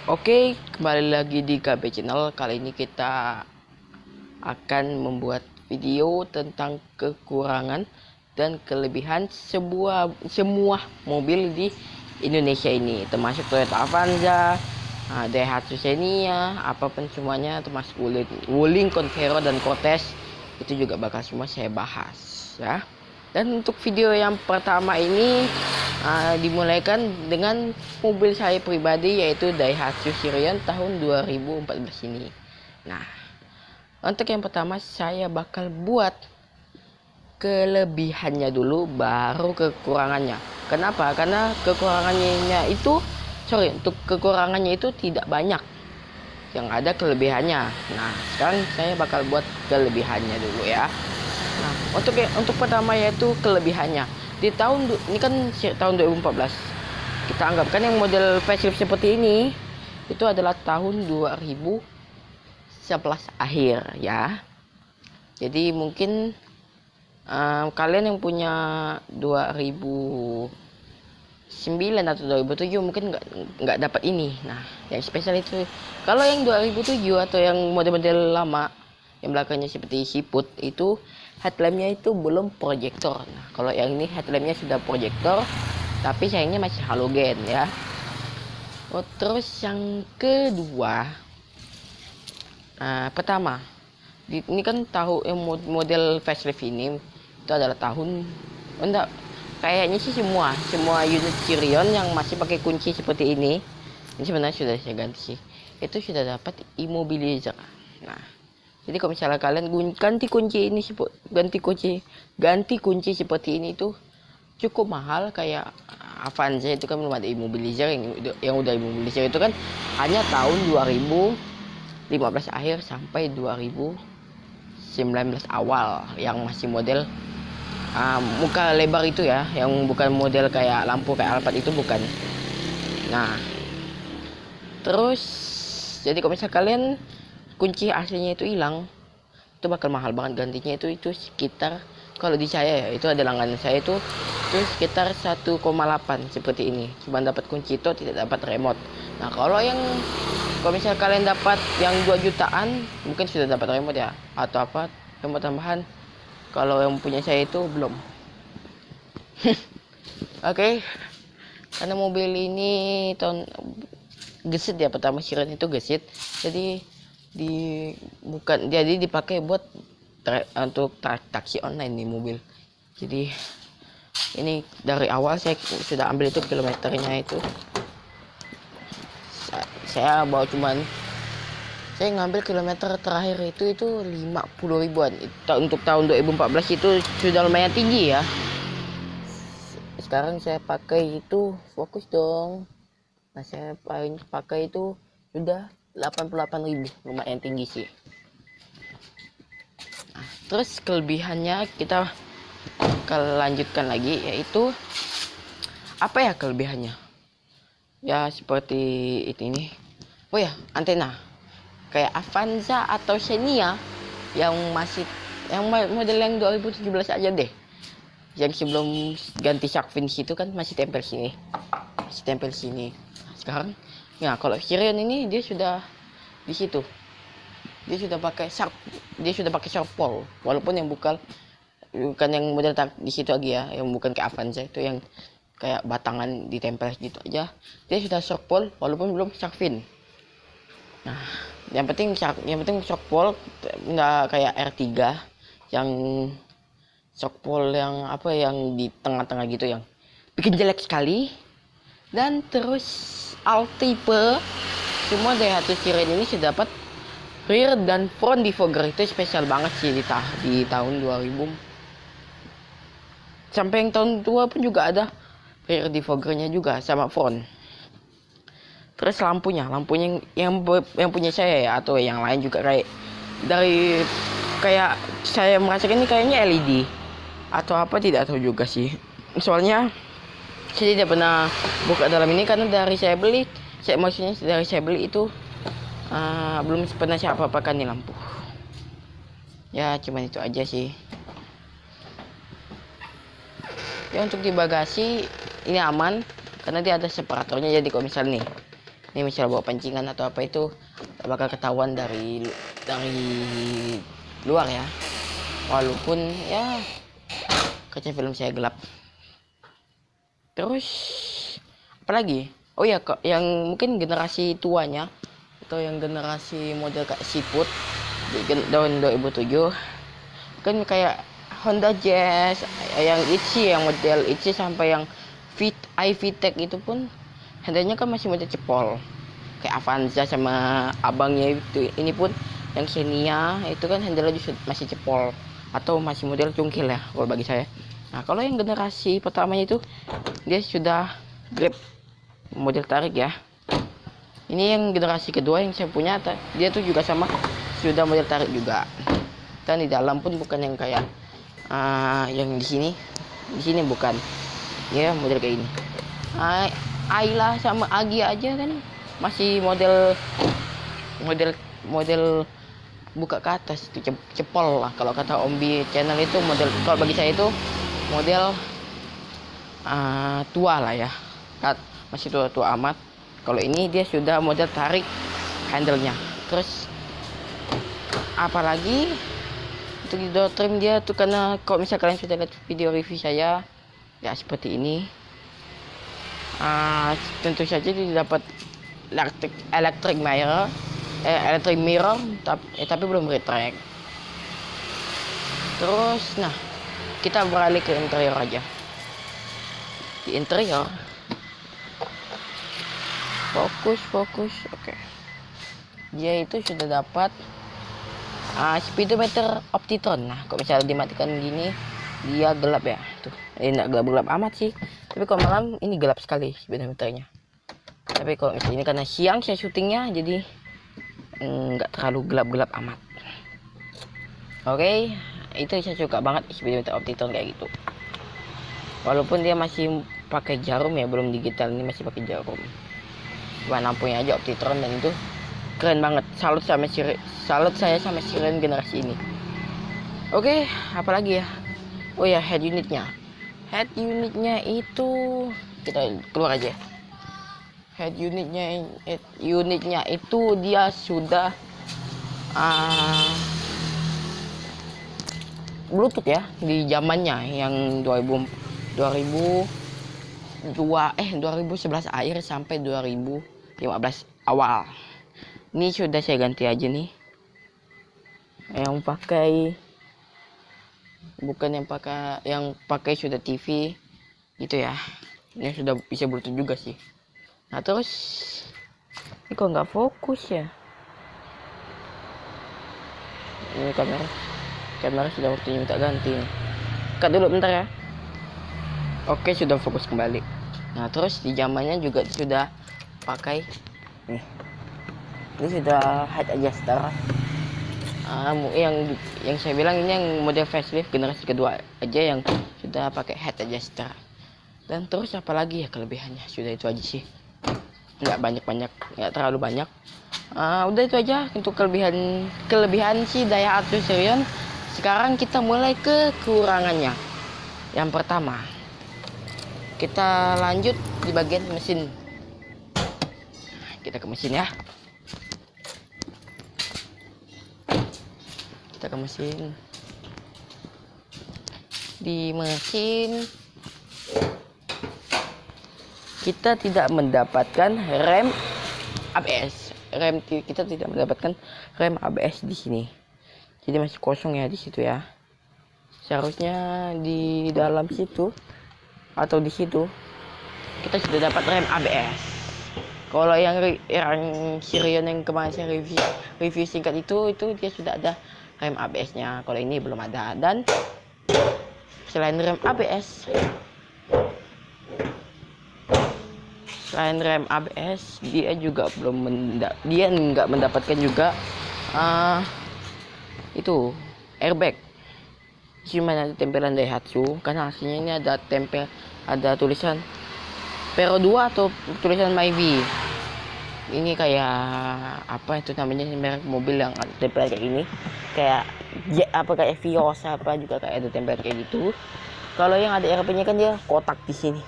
Oke, kembali lagi di KB Channel. Kali ini kita akan membuat video tentang kekurangan dan kelebihan semua mobil di Indonesia ini, termasuk Toyota Avanza, Daihatsu Xenia, apapun semuanya, termasuk Wuling, Convero dan Cortez. Itu juga bakal semua saya bahas ya. Dan untuk video yang pertama ini dimulaikan dengan mobil saya pribadi, yaitu Daihatsu Sirion tahun 2014 ini. Nah, untuk yang pertama saya bakal buat kelebihannya dulu, baru kekurangannya. Kenapa? Karena untuk kekurangannya itu tidak banyak, yang ada kelebihannya. Nah, sekarang saya bakal buat kelebihannya dulu ya. Nah, untuk pertama yaitu kelebihannya. Di tahun ini kan tahun 2014. Kita anggapkan yang model facelift seperti ini itu adalah tahun 2011 akhir ya. Jadi mungkin kalian yang punya 2009 atau 2007 mungkin nggak dapat ini. Nah, yang spesial itu kalau yang 2007 atau yang model-model lama yang belakangnya seperti siput itu headlampnya itu belum proyektor. Nah, kalau yang ini headlampnya sudah proyektor, tapi sayangnya masih halogen ya. Terus yang kedua, pertama, ini kan tahu yang model facelift ini itu adalah tahun, enggak, kayaknya sih semua unit Sirion yang masih pakai kunci seperti ini sebenarnya sudah saya ganti sih. Itu sudah dapat immobilizer. Nah, jadi kalau misalnya kalian ganti kunci seperti ini tuh cukup mahal. Kayak Avanza itu kan belum ada immobilizer, yang udah immobilizer itu kan hanya tahun 2015 akhir sampai 2019 awal, yang masih model muka lebar itu ya, yang bukan model kayak lampu kayak Alphard itu bukan. Nah, terus jadi kalau misalnya kalian kunci aslinya itu hilang, itu bakal mahal banget gantinya. Itu sekitar, kalau di saya ya, itu ada langganan saya itu sekitar 1,8 seperti ini, cuma dapat kunci itu, tidak dapat remote. Nah, kalau misalnya kalian dapat yang 2 jutaan mungkin sudah dapat remote ya, atau apa remote tambahan. Kalau yang punya saya itu belum. Oke. Karena mobil ini tahun gesit ya, pertama Sirion itu gesit, jadi dipakai buat untuk taksi online nih mobil. Jadi ini dari awal saya sudah ambil itu kilometernya itu. Saya saya ngambil kilometer terakhir itu 50 ribuan. Untuk tahun 2014 itu sudah lumayan tinggi ya. Sekarang saya pakai itu, fokus dong. Nah, saya pakai itu sudah 88.000, lumayan tinggi sih. Nah, terus kelebihannya kita akan lanjutkan lagi, yaitu apa ya kelebihannya? Ya seperti ini. Oh ya, antena. Kayak Avanza atau Xenia yang model yang 2017 aja deh. Yang sebelum ganti shark fin itu kan masih tempel sini. Sekarang ya kalau Sirion ini dia sudah di situ. Dia sudah pakai shark pole, walaupun yang bukan yang model di situ lagi ya, yang bukan kayak Avanza itu yang kayak batangan ditempel gitu aja. Dia sudah shark pole walaupun belum shark fin. Nah, yang penting shark pole, nggak kayak R3 yang shark pole yang yang di tengah-tengah gitu, yang bikin jelek sekali. Dan terus all tipe semua Daihatsu Sirion ini sudah dapat rear dan front defogger. Itu spesial banget sih di tahun 2000 sampai yang tahun tua pun juga ada rear defoggernya juga sama front. Terus lampunya yang punya saya ya, atau yang lain juga kayak saya merasakan ini kayaknya LED atau apa, tidak tahu juga sih. Soalnya saya tidak pernah buka dalam ini, karena dari saya beli itu belum pernah saya apa-apakan nih lampu. Ya cuman itu aja sih. Ya untuk di bagasi ini aman karena dia ada separatornya. Jadi kalau misal nih Ini misalnya bawa pancingan atau apa itu bakal ketahuan dari luar ya, walaupun ya kaca film saya gelap. Terus apalagi, oh ya, kok yang mungkin generasi tuanya atau yang generasi model kayak siput di tahun 2007 kan kayak Honda Jazz, yang Itzy, yang model Itzy sampai yang iVTEC itu pun handlenya kan masih model cepol kayak Avanza sama abangnya itu. Ini pun yang Xenia itu kan handlenya masih cepol atau masih model cungkil ya kalau bagi saya. Nah kalau yang generasi pertamanya itu dia sudah grip model tarik ya. Ini yang generasi kedua yang saya punya, dia tuh juga sama, sudah model tarik juga. Dan di dalam pun bukan yang kayak yang di sini bukan ya, model kayak ini. Ayla sama Agi aja kan masih model buka ke atas itu cepol lah kalau kata Ombi channel itu. Model kalau bagi saya itu model tua lah ya, masih tua amat. Kalau ini dia sudah model tarik handle-nya. Terus apalagi untuk di door trim dia tuh, karena kalau misalnya kalian sudah lihat video review saya ya seperti ini. Tentu saja dia dapat electric mirror tapi belum retract. Terus nah kita beralih ke interior aja. Di interior fokus oke. Dia itu sudah dapat speedometer Optitron. Nah kalau misalnya dimatikan gini dia gelap ya tuh, enggak gelap amat sih, tapi kalau malam ini gelap sekali speedometernya. Tapi kalau misalnya ini karena siang saya syutingnya jadi nggak terlalu gelap amat. Oke, itu saya suka banget speedometer Optitron kayak gitu, walaupun dia masih pakai jarum ya, belum digital, ini masih pakai jarum. Cuma lampunya aja Optitron dan itu keren banget. Salut saya sama siren generasi ini. Oke, apalagi ya, oh ya, head unitnya itu kita keluar aja. Head unitnya itu dia sudah Bluetooth ya, di zamannya yang 2011 akhir sampai 2015 awal. Ini sudah saya ganti aja nih, yang pakai bukan yang pakai sudah TV gitu ya. Ini sudah bisa Bluetooth juga sih. Nah terus ini kok nggak fokus ya, ini kamera sudah waktunya minta ganti nih. Cut dulu bentar ya. Oke, sudah fokus kembali. Nah terus di zamannya juga sudah pakai nih, ini sudah head adjuster. Yang saya bilang ini yang model facelift generasi kedua aja yang sudah pakai head adjuster. Dan terus apalagi ya kelebihannya, sudah itu aja sih, nggak terlalu banyak. Udah itu aja untuk kelebihan si Daihatsu Sirion. Sekarang kita mulai ke kekurangannya. Yang pertama kita lanjut di bagian mesin. Kita ke mesin ya. Di mesin kita tidak mendapatkan rem ABS. Kita tidak mendapatkan rem ABS di sini. Jadi masih kosong ya di situ ya. Seharusnya di dalam situ atau di situ kita sudah dapat rem ABS. Kalau yang Sirion yang kemarin saya review singkat itu dia sudah ada rem ABS-nya. Kalau ini belum ada. Dan selain rem ABS, dia juga nggak mendapatkan juga itu airbag. Cuma ada tempelan Daihatsu, karena aslinya ini ada tulisan Pero 2 atau tulisan Myvi. Ini kayak apa itu namanya, merek mobil yang ada tempelan kayak gini, kayak Vios apa juga kayak ada tempelan kayak gitu. Kalau yang ada airbag-nya kan dia kotak di sini,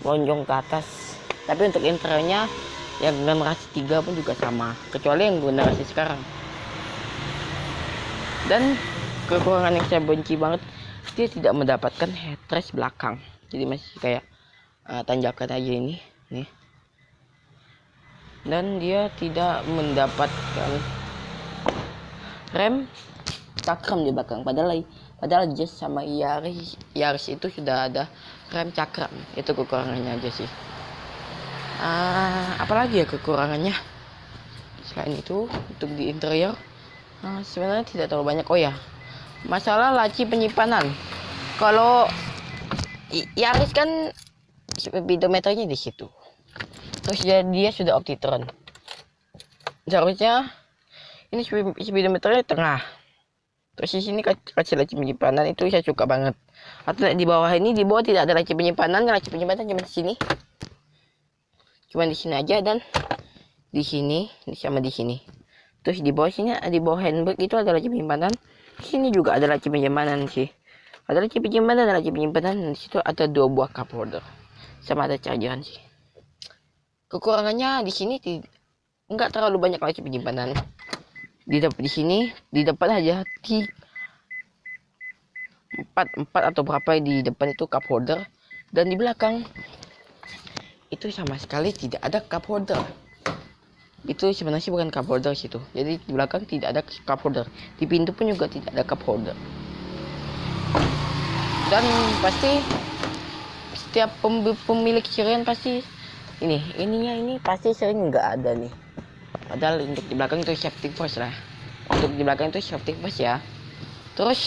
lonjong ke atas. Tapi untuk interiornya Yang generasi 3 pun juga sama, kecuali yang generasi sekarang. Dan kekurangan yang saya benci banget, dia tidak mendapatkan headrest belakang, jadi masih kayak tanjakan aja ini nih. Dan dia tidak mendapatkan rem cakram di belakang, padahal Jazz sama Yaris itu sudah ada rem cakram. Itu kekurangannya aja sih. Apalagi ya kekurangannya selain itu. Untuk di interior sebenarnya tidak terlalu banyak. Oh ya, masalah laci penyimpanan. Kalau Yaris kan speedometernya di situ, terus dia sudah Optitron, seharusnya ini speedometernya tengah, terus di sini kasih laci penyimpanan. Itu saya suka banget. Atau di bawah ini, di bawah tidak ada laci penyimpanan cuma di sini, cuma di sini aja, dan di sini sama di sini. Terus di bawah sini, di bawah handbrake itu ada laci penyimpanan. Di sini juga ada laci penyimpanan sih. Ada laci penyimpanan, di situ ada 2 buah cup holder sama ada chargeran sih. Kekurangannya di sini enggak terlalu banyak laci penyimpanan. Di sini di depan aja di 4 atau berapa di depan itu cup holder, dan di belakang itu sama sekali tidak ada cup holder. Itu sebenarnya bukan cup holder situ. Jadi di belakang tidak ada cup holder. Di pintu pun juga tidak ada cup holder. Dan pasti setiap pemilik Sirian pasti ininya pasti sering nggak ada nih. Padahal untuk di belakang itu safety first lah. Untuk di belakang itu safety first ya. Terus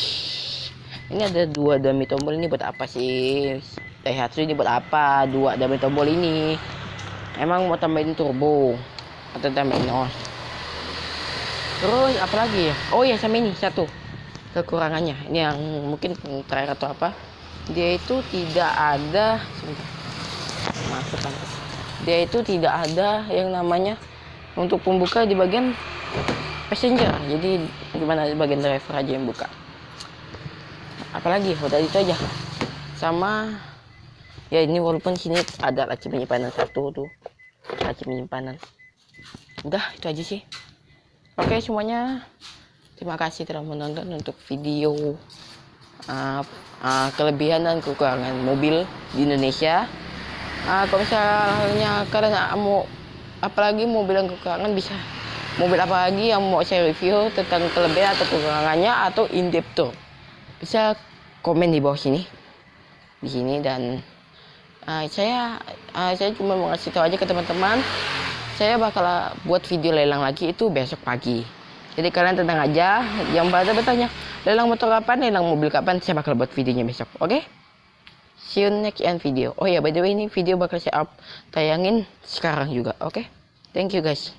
ini ada 2 dummy tombol. Ini buat apa sih? Daihatsu ini buat apa? 2 dummy tombol ini. Emang mau tambahin turbo atau tambahin os? Terus apalagi ya? Oh ya, sama ini satu kekurangannya. Ini yang mungkin terakhir atau apa? Dia itu tidak ada, dia itu tidak ada yang namanya untuk pembuka di bagian passenger. Jadi gimana di bagian driver aja yang buka. Apalagi udah itu aja. Sama ya, ini walaupun sini ada laci penyimpanan satu tuh, laci penyimpanan. Udah itu aja sih. Oke semuanya, terima kasih telah menonton untuk video kelebihan dan kekurangan mobil di Indonesia. Kalau misalnya kalian mau apalagi mobil yang kekurangan, bisa mobil apa lagi yang mau saya review tentang kelebihan atau kekurangannya atau in depth tour, bisa komen di bawah sini di sini. Dan saya cuma mau ngasih tahu aja ke teman-teman, saya bakal buat video lelang lagi itu besok pagi. Jadi kalian tenang aja, yang pada bertanya lelang motor kapan, lelang mobil kapan, saya bakal buat videonya besok. Oke? See you next end video. Oh ya, by the way, ini video bakal saya tayangin sekarang juga. Oke? Thank you guys.